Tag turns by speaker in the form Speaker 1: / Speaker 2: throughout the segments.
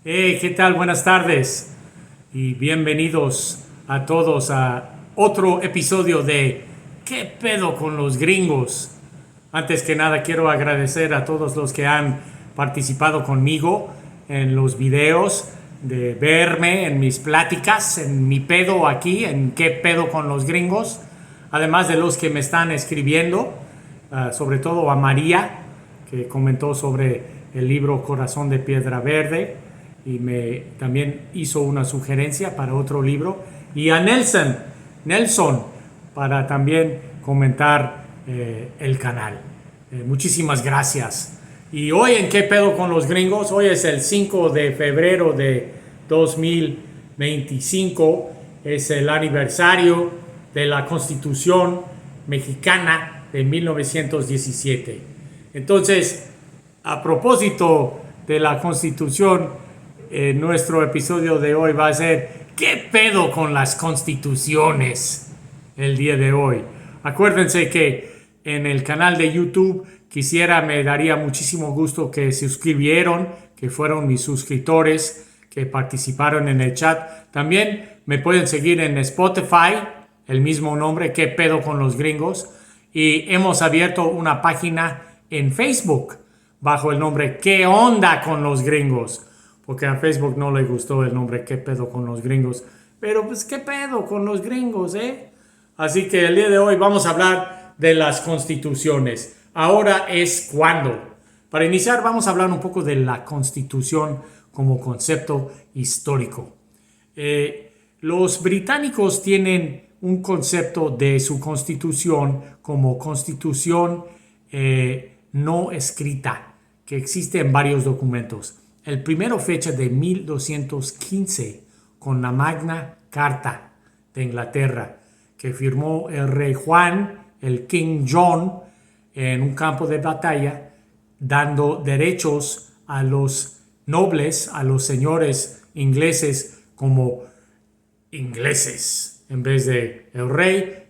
Speaker 1: ¿Qué tal? Buenas tardes y bienvenidos a todos a otro episodio de ¿Qué pedo con los gringos? Antes que nada quiero agradecer a todos los que han participado conmigo en los videos, de verme en mis pláticas, en mi pedo aquí, en ¿Qué pedo con los gringos? Además de los que me están escribiendo, sobre todo a María, que comentó sobre el libro Corazón de Piedra Verde y me también hizo una sugerencia para otro libro, y a Nelson para también comentar el canal. Muchísimas gracias. Y hoy en ¿Qué pedo con los gringos? Hoy es el 5 de febrero de 2025, es el aniversario de la Constitución Mexicana de 1917. Entonces, a propósito de la Constitución, nuestro episodio de hoy va a ser ¿qué pedo con las constituciones? El día de hoy. Acuérdense que en el canal de YouTube me daría muchísimo gusto que se suscribieron, que fueron mis suscriptores, que participaron en el chat. También me pueden seguir en Spotify, el mismo nombre, ¿Qué pedo con los gringos? Y hemos abierto una página en Facebook bajo el nombre ¿Qué onda con los gringos? Porque a Facebook no le gustó el nombre ¿Qué pedo con los gringos? Pero pues ¿qué pedo con los gringos, eh? Así que el día de hoy vamos a hablar de las constituciones. Ahora es cuando. Para iniciar vamos a hablar un poco de la constitución como concepto histórico. Los británicos tienen un concepto de su constitución como constitución no escrita, que existe en varios documentos. El primero fecha de 1215 con la Magna Carta de Inglaterra, que firmó el rey Juan, el King John, en un campo de batalla, dando derechos a los nobles, a los señores ingleses como ingleses, en vez de el rey,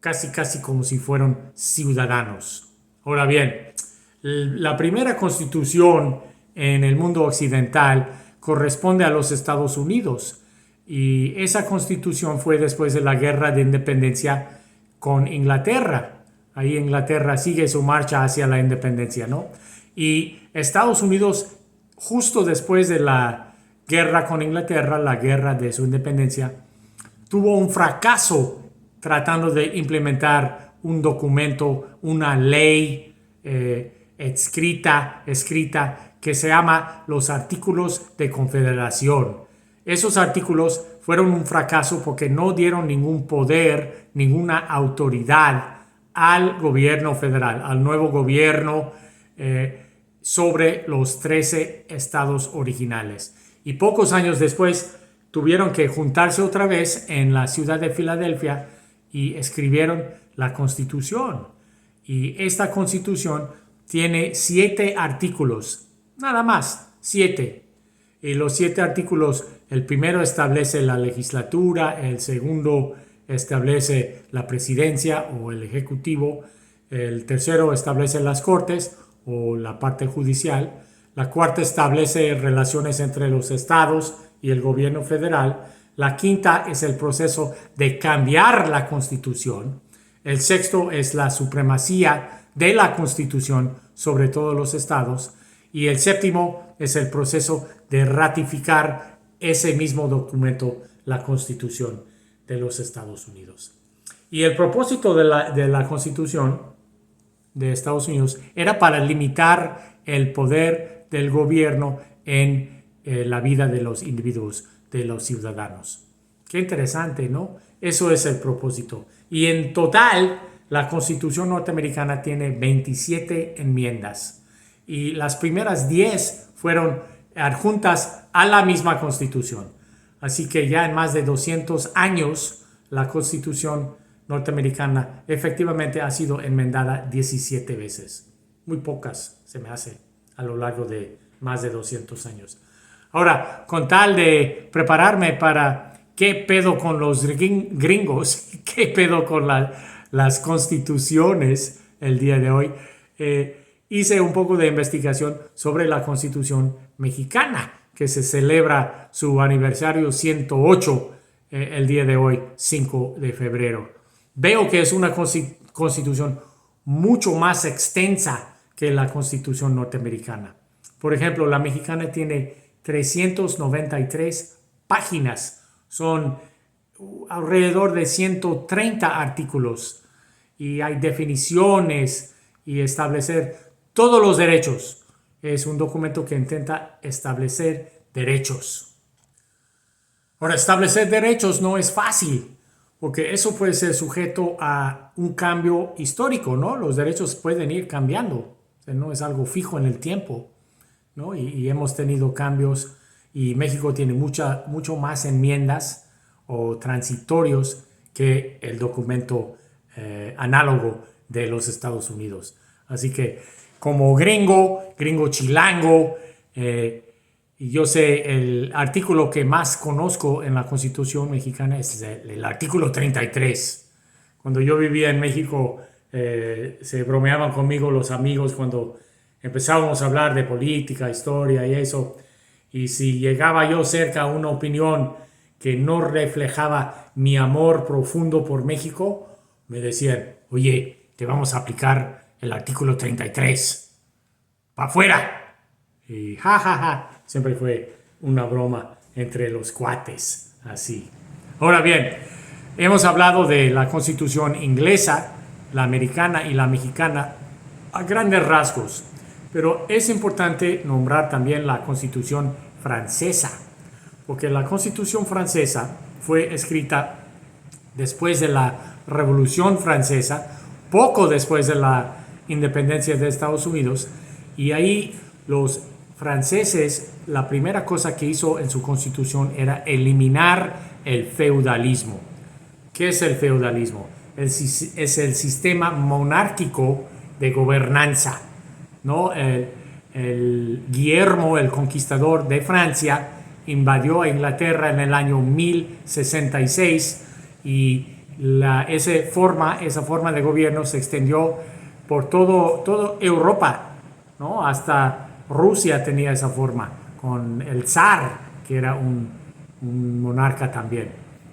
Speaker 1: casi como si fueran ciudadanos. Ahora bien, la primera constitución en el mundo occidental corresponde a los Estados Unidos, y esa constitución fue después de la guerra de independencia con Inglaterra. Ahí Inglaterra sigue su marcha hacia la independencia, ¿no? Y Estados Unidos, justo después de la guerra con Inglaterra, la guerra de su independencia, tuvo un fracaso tratando de implementar un documento, una ley escrita que se llama los Artículos de Confederación. Esos artículos fueron un fracaso porque no dieron ningún poder, ninguna autoridad al gobierno federal, al nuevo gobierno sobre los 13 estados originales. Y pocos años después tuvieron que juntarse otra vez en la ciudad de Filadelfia y escribieron la Constitución. Y esta Constitución tiene 7 artículos, nada más, 7. Y los 7 artículos, el primero establece la legislatura, el segundo establece la presidencia o el ejecutivo, el tercero establece las cortes o la parte judicial, la cuarta establece relaciones entre los estados y el gobierno federal, la quinta es el proceso de cambiar la Constitución, el sexto es la supremacía de la Constitución sobre todos los estados, y el séptimo es el proceso de ratificar ese mismo documento, la Constitución de los Estados Unidos. Y el propósito de la Constitución de Estados Unidos era para limitar el poder del gobierno en la vida de los individuos, de los ciudadanos. Qué interesante, ¿no? Eso es el propósito. Y en total, la Constitución norteamericana tiene 27 enmiendas. Y las primeras 10 fueron adjuntas a la misma Constitución. Así que ya en más de 200 años, la Constitución norteamericana efectivamente ha sido enmendada 17 veces. Muy pocas, se me hace, a lo largo de más de 200 años. Ahora, con tal de prepararme para qué pedo con los gringos, qué pedo con las constituciones el día de hoy, hice un poco de investigación sobre la Constitución mexicana, que se celebra su aniversario 108 el día de hoy, 5 de febrero. Veo que es una constitución mucho más extensa que la constitución norteamericana. Por ejemplo, la mexicana tiene 393 páginas, son alrededor de 130 artículos y hay definiciones y establecer todos los derechos. Es un documento que intenta establecer derechos. Ahora, establecer derechos no es fácil, porque eso puede ser sujeto a un cambio histórico, ¿no? Los derechos pueden ir cambiando, o sea, no es algo fijo en el tiempo, ¿no? Y hemos tenido cambios y México tiene mucho más enmiendas o transitorios que el documento análogo de los Estados Unidos. Así que como gringo chilango, y yo sé, el artículo que más conozco en la Constitución mexicana es el artículo 33. Cuando yo vivía en México, se bromeaban conmigo los amigos cuando empezábamos a hablar de política, historia y eso. Y si llegaba yo cerca a una opinión que no reflejaba mi amor profundo por México, me decían, oye, te vamos a aplicar el artículo 33. ¡Pa' afuera! Y siempre fue una broma entre los cuates, así. Ahora bien, hemos hablado de la Constitución inglesa, la americana y la mexicana a grandes rasgos, pero es importante nombrar también la Constitución francesa, porque la Constitución francesa fue escrita después de la Revolución Francesa, poco después de la independencia de Estados Unidos, y ahí los franceses, la primera cosa que hizo en su constitución era eliminar el feudalismo. ¿Qué es el feudalismo? Es el sistema monárquico de gobernanza, ¿no? El Guillermo, el conquistador de Francia, invadió a Inglaterra en el año 1066 y esa forma de gobierno se extendió por toda Europa, ¿no? Hasta Rusia tenía esa forma, con el zar, que era un monarca también.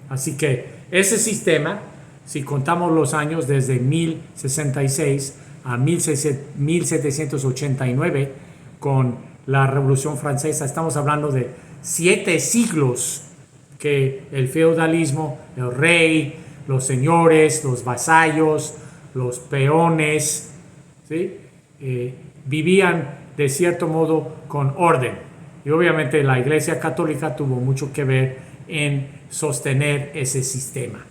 Speaker 1: Así que ese sistema, si contamos los años desde 1066 a 1789, con la Revolución Francesa, estamos hablando de 7 siglos que el feudalismo, el rey, los señores, los vasallos, los peones, ¿sí? Vivían de cierto modo con orden. Y obviamente la Iglesia Católica tuvo mucho que ver en sostener ese sistema.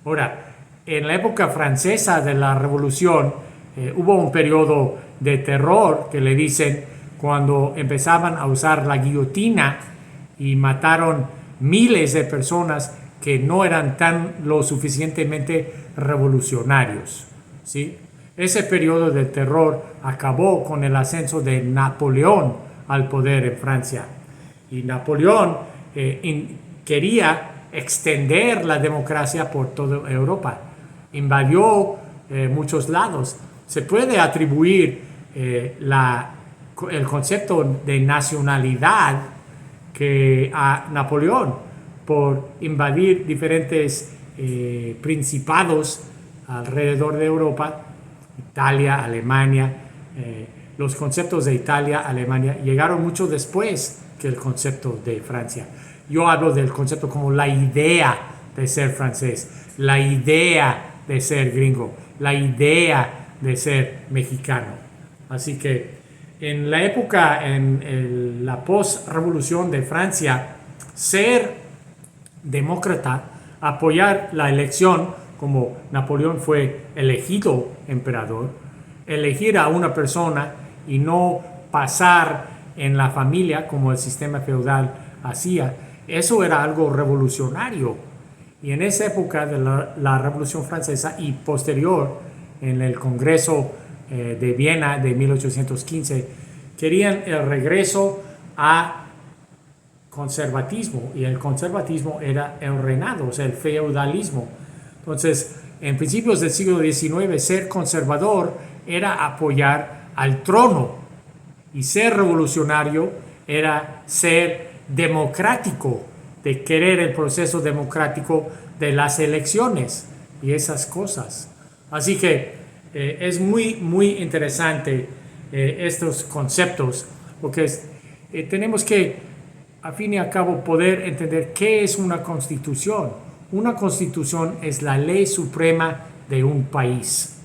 Speaker 1: Ahora, en la época francesa de la Revolución hubo un periodo de terror que le dicen cuando empezaban a usar la guillotina y mataron miles de personas que no eran lo suficientemente revolucionarios, ¿sí? Ese periodo de terror acabó con el ascenso de Napoleón al poder en Francia. Y Napoleón quería extender la democracia por toda Europa. Invadió muchos lados. Se puede atribuir el concepto de nacionalidad a Napoleón por invadir diferentes principados alrededor de Europa. Italia, Alemania, los conceptos de Italia, Alemania llegaron mucho después que el concepto de Francia. Yo hablo del concepto como la idea de ser francés, la idea de ser gringo, la idea de ser mexicano. Así que en la época, en la post-revolución de Francia, ser demócrata, apoyar la elección, como Napoleón fue elegido emperador, elegir a una persona y no pasar en la familia como el sistema feudal hacía, eso era algo revolucionario. Y en esa época de la Revolución Francesa y posterior, en el Congreso de Viena de 1815, querían el regreso a conservatismo, y el conservatismo era el reinado, o sea, el feudalismo. Entonces, en principios del siglo XIX, ser conservador era apoyar al trono, y ser revolucionario era ser democrático, de querer el proceso democrático de las elecciones y esas cosas. Así que es muy interesante estos conceptos, porque tenemos que, a fin y al cabo, poder entender qué es una constitución. Una constitución es la ley suprema de un país,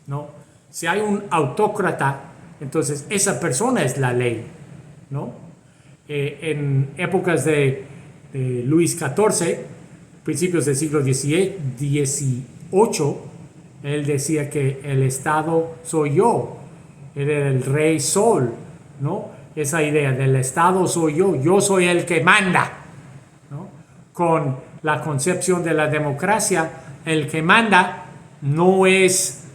Speaker 1: ¿no? Si hay un autócrata, entonces esa persona es la ley, ¿no? En épocas de Luis XIV, principios del siglo XVIII, él decía que el Estado soy yo, él era el rey sol, ¿no? Esa idea del Estado soy yo soy el que manda, ¿no? Con la concepción de la democracia, el que manda no es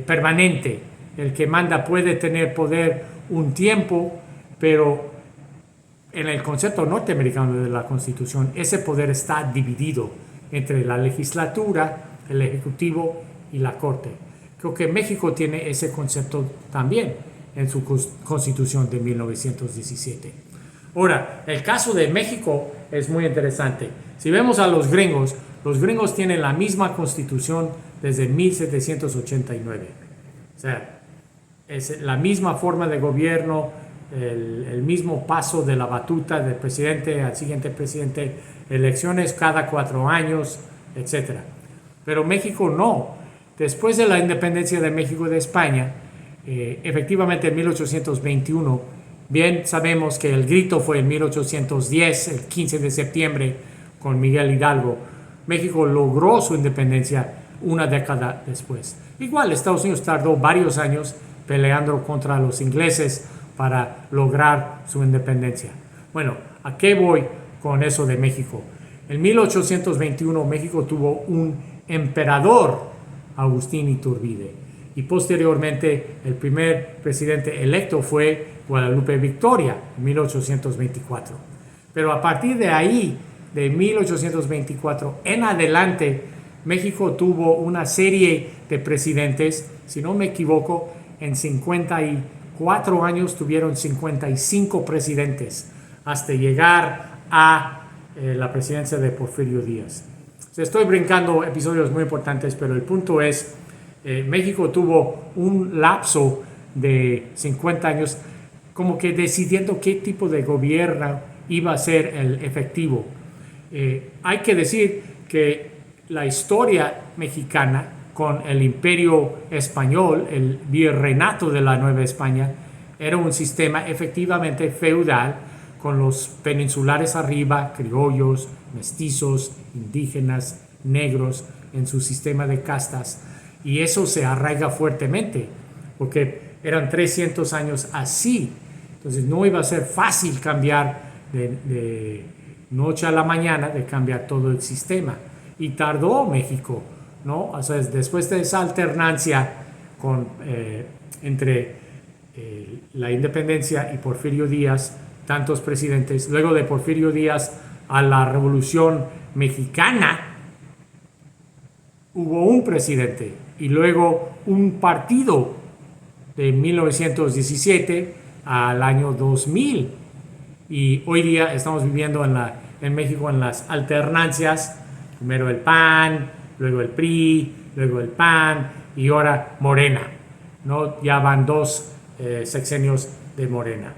Speaker 1: permanente, el que manda puede tener poder un tiempo, pero en el concepto norteamericano de la Constitución, ese poder está dividido entre la legislatura, el ejecutivo y la corte. Creo que México tiene ese concepto también en su Constitución de 1917. Ahora, el caso de México es muy interesante. Si vemos a los gringos tienen la misma Constitución desde 1789. O sea, es la misma forma de gobierno, el mismo paso de la batuta del presidente al siguiente presidente, elecciones cada 4 años, etc. Pero México no. Después de la independencia de México y de España, efectivamente en 1821, bien sabemos que el grito fue en 1810, el 15 de septiembre, con Miguel Hidalgo. México logró su independencia una década después. Igual Estados Unidos tardó varios años peleando contra los ingleses para lograr su independencia. Bueno, ¿a qué voy con eso de México? En 1821 México tuvo un emperador, Agustín Iturbide, y posteriormente el primer presidente electo fue Guadalupe Victoria en 1824. Pero a partir de ahí, de 1824 en adelante, México tuvo una serie de presidentes, si no me equivoco, en 54 años tuvieron 55 presidentes hasta llegar a la presidencia de Porfirio Díaz. O sea, estoy brincando episodios muy importantes, pero el punto es, México tuvo un lapso de 50 años como que decidiendo qué tipo de gobierno iba a ser el efectivo. Hay que decir que la historia mexicana con el Imperio Español, el virreinato de la Nueva España, era un sistema efectivamente feudal, con los peninsulares arriba, criollos, mestizos, indígenas, negros, en su sistema de castas. Y eso se arraiga fuertemente, porque eran 300 años así. Entonces no iba a ser fácil cambiar de noche a la mañana, de cambiar todo el sistema. Y tardó México, ¿no? O sea, después de esa alternancia entre la independencia y Porfirio Díaz, tantos presidentes, luego de Porfirio Díaz a la Revolución Mexicana, hubo un presidente y luego un partido de 1917 al año 2000. Y hoy día estamos viviendo en México en las alternancias, primero el PAN, luego el PRI, luego el PAN y ahora Morena, ¿no? Ya van 2 sexenios de Morena.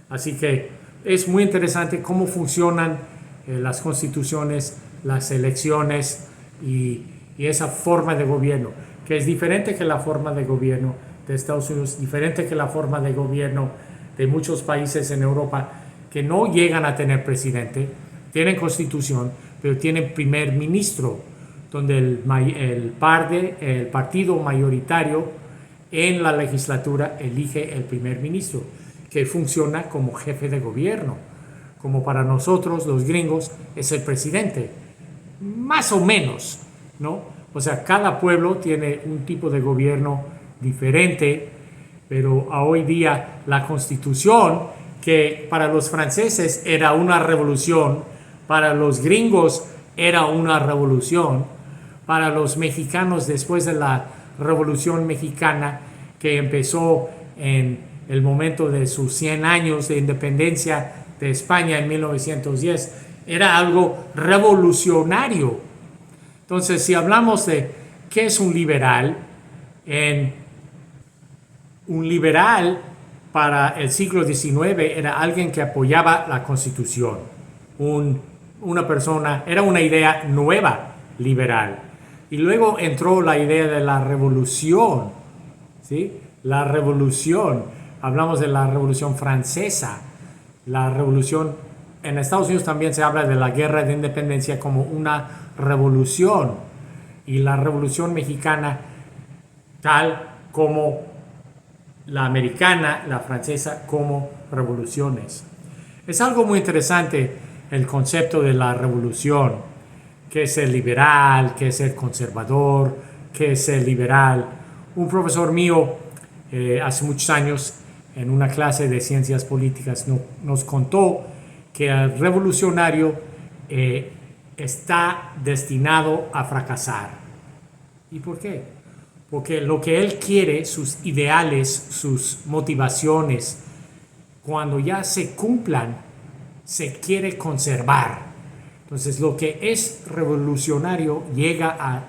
Speaker 1: Así que es muy interesante cómo funcionan las constituciones, las elecciones y esa forma de gobierno, que es diferente que la forma de gobierno de Estados Unidos, diferente que la forma de gobierno de muchos países en Europa que no llegan a tener presidente, tienen constitución, pero tienen primer ministro, donde el partido mayoritario en la legislatura elige el primer ministro, que funciona como jefe de gobierno, como para nosotros los gringos es el presidente, más o menos, ¿no? O sea, cada pueblo tiene un tipo de gobierno diferente, pero hoy día la Constitución, que para los franceses era una revolución, para los gringos era una revolución, para los mexicanos después de la Revolución Mexicana, que empezó en el momento de sus 100 años de independencia de España en 1910. Era algo revolucionario. Entonces, si hablamos de qué es un liberal, un liberal para el siglo XIX era alguien que apoyaba la Constitución. Una persona, era una idea nueva, liberal. Y luego entró la idea de la revolución, ¿sí? La revolución, hablamos de la Revolución Francesa, la revolución, en Estados Unidos también se habla de la Guerra de Independencia como una revolución, y la Revolución Mexicana tal como la americana, la francesa, como revoluciones. Es algo muy interesante el concepto de la revolución, qué es ser liberal, qué es ser conservador, qué es ser liberal. Un profesor mío hace muchos años en una clase de ciencias políticas nos contó que el revolucionario está destinado a fracasar. ¿Y por qué? Porque lo que él quiere, sus ideales, sus motivaciones, cuando ya se cumplan, se quiere conservar. Entonces, lo que es revolucionario llega a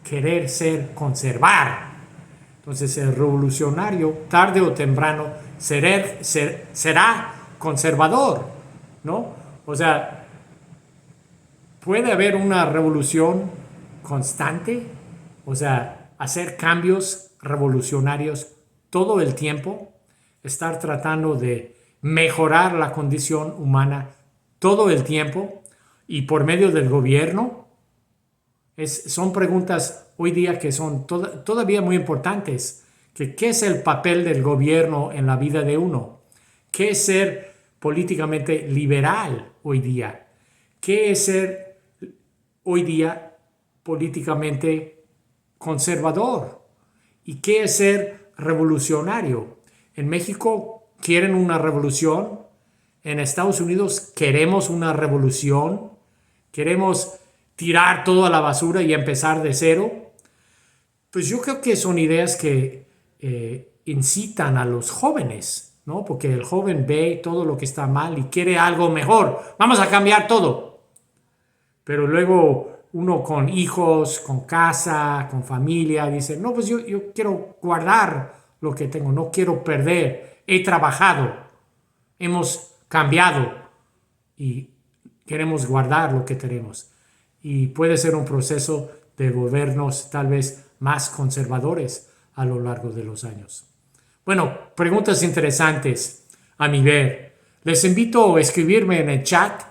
Speaker 1: querer ser conservar. Entonces, el revolucionario, tarde o temprano, será conservador, ¿no? O sea, puede haber una revolución constante, o sea, hacer cambios revolucionarios todo el tiempo, estar tratando de mejorar la condición humana todo el tiempo y por medio del gobierno. Son preguntas hoy día que son todavía muy importantes. ¿Qué es el papel del gobierno en la vida de uno? ¿Qué es ser políticamente liberal hoy día? ¿Qué es ser hoy día políticamente conservador? ¿Y qué es ser revolucionario? En México quieren una revolución. En Estados Unidos queremos una revolución. Queremos tirar todo a la basura y empezar de cero. Pues yo creo que son ideas que incitan a los jóvenes, ¿no? Porque el joven ve todo lo que está mal y quiere algo mejor. Vamos a cambiar todo. Pero luego uno con hijos, con casa, con familia, dice, no, pues yo quiero guardar lo que tengo, no quiero perder. He trabajado, hemos cambiado y queremos guardar lo que tenemos. Y puede ser un proceso de volvernos tal vez más conservadores a lo largo de los años. Bueno, preguntas interesantes a mi ver. Les invito a escribirme en el chat.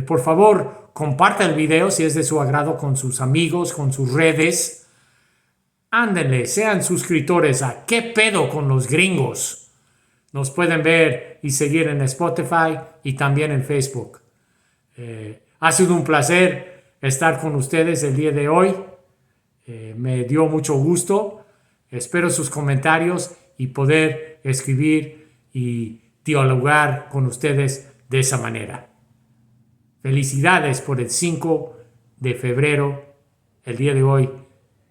Speaker 1: Por favor, comparta el video si es de su agrado con sus amigos, con sus redes. Ándenle, sean suscriptores a ¿Qué pedo con los gringos? Nos pueden ver y seguir en Spotify y también en Facebook. Ha sido un placer estar con ustedes el día de hoy. Me dio mucho gusto. Espero sus comentarios y poder escribir y dialogar con ustedes de esa manera. Felicidades por el 5 de febrero, el día de hoy,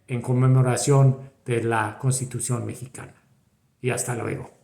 Speaker 1: en conmemoración de la Constitución mexicana. Y hasta luego.